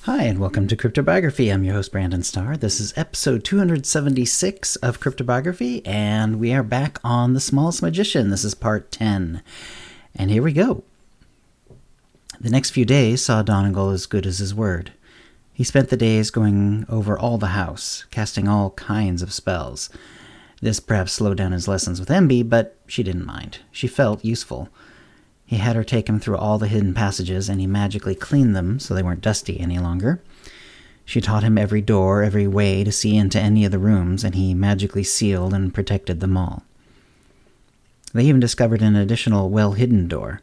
Hi, and welcome to CryptoBiography. I'm your host, Brandon Starr. This is episode 276 of CryptoBiography, and we are back on The Smallest Magician. This is part 10. And here we go. The next few days saw Donegal as good as his word. He spent the days going over all the house, casting all kinds of spells. This perhaps slowed down his lessons with Emby, but she didn't mind. She felt useful. He had her take him through all the hidden passages, and he magically cleaned them so they weren't dusty any longer. She taught him every door, every way to see into any of the rooms, and he magically sealed and protected them all. They even discovered an additional well-hidden door.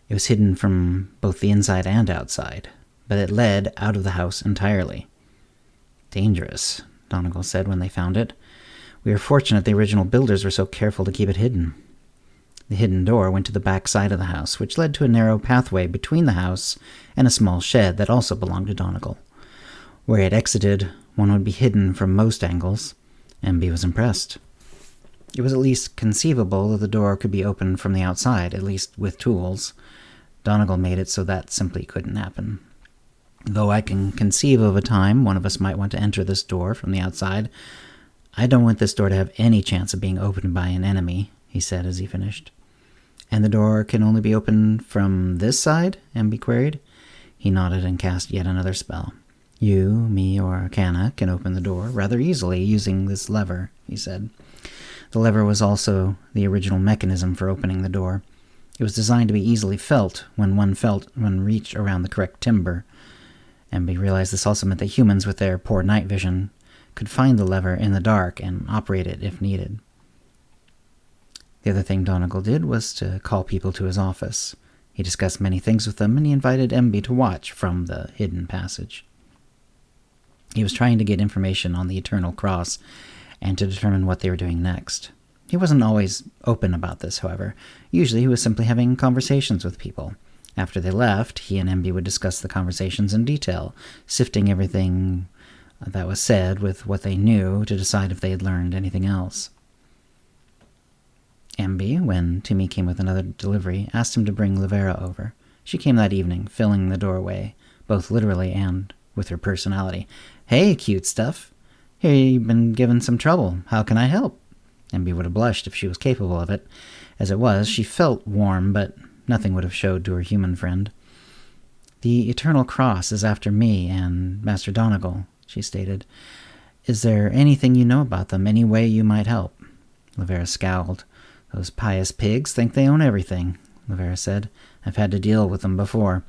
It was hidden from both the inside and outside, but it led out of the house entirely. Dangerous, Donegal said when they found it. We are fortunate the original builders were so careful to keep it hidden. The hidden door went to the back side of the house, which led to a narrow pathway between the house and a small shed that also belonged to Donegal. Where it exited, one would be hidden from most angles. Emby was impressed. It was at least conceivable that the door could be opened from the outside, at least with tools. Donegal made it so that simply couldn't happen. Though I can conceive of a time one of us might want to enter this door from the outside, I don't want this door to have any chance of being opened by an enemy, he said as he finished. And the door can only be opened from this side? Emby queried. He nodded and cast yet another spell. You, me, or Arcana can open the door rather easily using this lever, he said. The lever was also the original mechanism for opening the door. It was designed to be easily felt when one reached around the correct timber. Emby realized this also meant that humans with their poor night vision could find the lever in the dark and operate it if needed. The other thing Donegal did was to call people to his office. He discussed many things with them, and he invited Emby to watch from the hidden passage. He was trying to get information on the Eternal Cross and to determine what they were doing next. He wasn't always open about this, however. Usually he was simply having conversations with people. After they left, he and Emby would discuss the conversations in detail, sifting everything that was said with what they knew to decide if they had learned anything else. Emby, when Timmy came with another delivery, asked him to bring Livera over. She came that evening, filling the doorway, both literally and with her personality. "Hey, cute stuff. Hear you've been given some trouble. How can I help?" Emby would have blushed if she was capable of it. As it was, she felt warm, but nothing would have showed to her human friend. "The Eternal Cross is after me and Master Donegal," she stated. "Is there anything you know about them, any way you might help?" Livera scowled. "Those pious pigs think they own everything," Livera said. "I've had to deal with them before.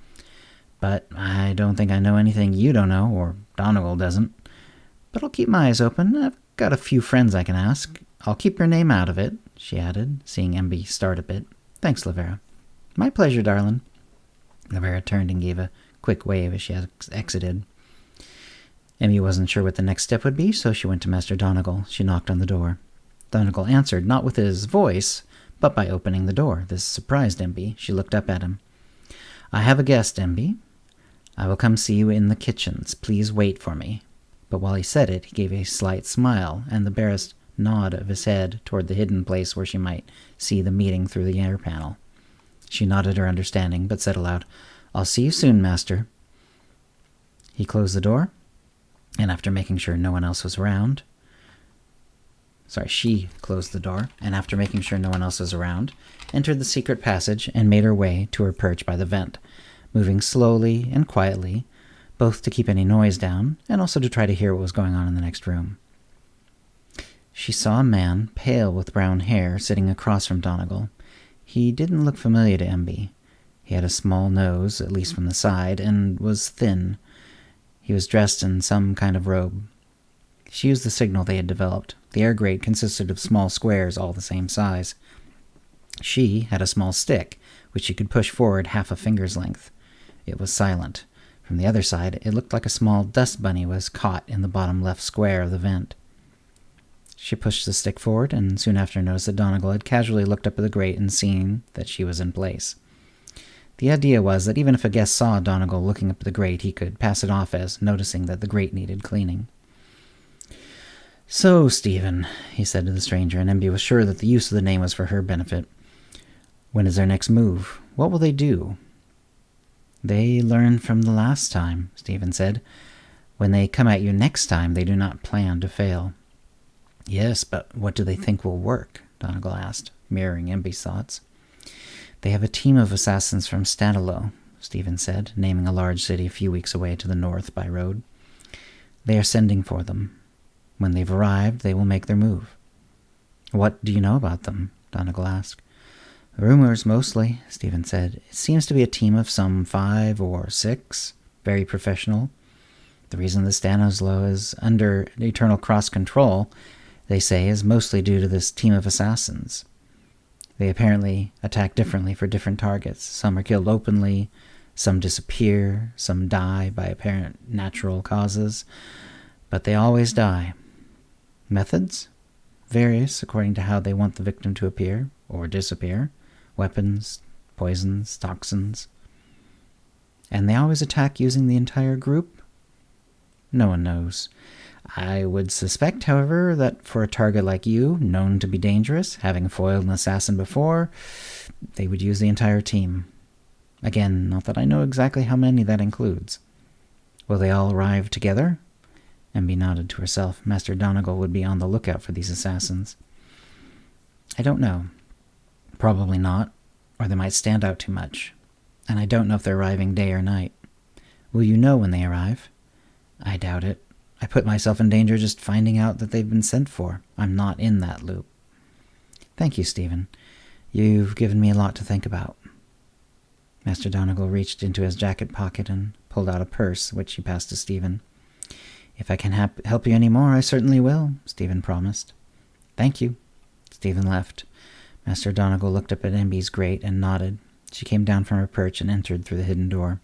But I don't think I know anything you don't know, or Donegal doesn't. But I'll keep my eyes open. I've got a few friends I can ask. I'll keep your name out of it," she added, seeing Emby start a bit. "Thanks, Livera." "My pleasure, darling." Livera turned and gave a quick wave as she exited. Emby wasn't sure what the next step would be, so she went to Master Donegal. She knocked on the door. Donegal answered, not with his voice, but by opening the door. This surprised Emby. She looked up at him. "I have a guest, Emby. I will come see you in the kitchens. Please wait for me." But while he said it, he gave a slight smile and the barest nod of his head toward the hidden place where she might see the meeting through the air panel. She nodded her understanding, but said aloud, "I'll see you soon, Master." He closed the door, and after making sure no one else was around, she closed the door, and after making sure no one else was around, entered the secret passage and made her way to her perch by the vent, moving slowly and quietly, both to keep any noise down and also to try to hear what was going on in the next room. She saw a man, pale with brown hair, sitting across from Donegal. He didn't look familiar to Emby. He had a small nose, at least from the side, and was thin. He was dressed in some kind of robe. She used the signal they had developed. The air grate consisted of small squares all the same size. She had a small stick, which she could push forward half a finger's length. It was silent. From the other side, it looked like a small dust bunny was caught in the bottom left square of the vent. She pushed the stick forward, and soon after noticed that Donegal had casually looked up at the grate and seen that she was in place. The idea was that even if a guest saw Donegal looking up at the grate, he could pass it off as noticing that the grate needed cleaning. "So, Stephen," he said to the stranger, and Emby was sure that the use of the name was for her benefit. "When is their next move? What will they do?" They learned from the last time, Stephen said. When they come at you next time, they do not plan to fail. Yes, but what do they think will work? Donegal asked, mirroring Emby's thoughts. They have a team of assassins from Stadilo, Stephen said, naming a large city a few weeks away to the north by road. They are sending for them. When they've arrived, they will make their move. What do you know about them? Donegal asked. Rumors, mostly, Stephen said. It seems to be a team of some 5 or 6, very professional. The reason the Stanislo is under eternal cross-control, they say, is mostly due to this team of assassins. They apparently attack differently for different targets. Some are killed openly, some disappear, some die by apparent natural causes, but they always die. Methods? Various according to how they want the victim to appear or disappear. Weapons, poisons, toxins. And they always attack using the entire group? No one knows. I would suspect, however, that for a target like you, known to be dangerous, having foiled an assassin before, they would use the entire team. Again, not that I know exactly how many that includes. Will they all arrive together? Emby nodded to herself. Master Donegal would be on the lookout for these assassins. I don't know. Probably not, or they might stand out too much. And I don't know if they're arriving day or night. Will you know when they arrive? I doubt it. I put myself in danger just finding out that they've been sent for. I'm not in that loop. Thank you, Stephen. You've given me a lot to think about. Master Donegal reached into his jacket pocket and pulled out a purse, which he passed to Stephen. If I can help you any more, I certainly will, Stephen promised. Thank you. Stephen left. Master Donegal looked up at Emby's grate and nodded. She came down from her perch and entered through the hidden door.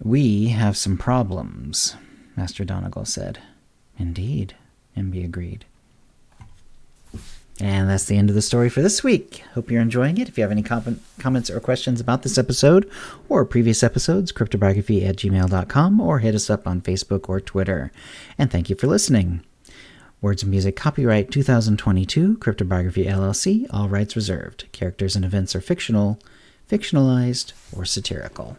We have some problems, Master Donegal said. Indeed, Emby agreed. And that's the end of the story for this week. Hope you're enjoying it. If you have any comments or questions about this episode or previous episodes, cryptobiography@gmail.com, or hit us up on Facebook or Twitter. And thank you for listening. Words and music copyright 2022, CryptoBiography LLC, all rights reserved. Characters and events are fictional, fictionalized, or satirical.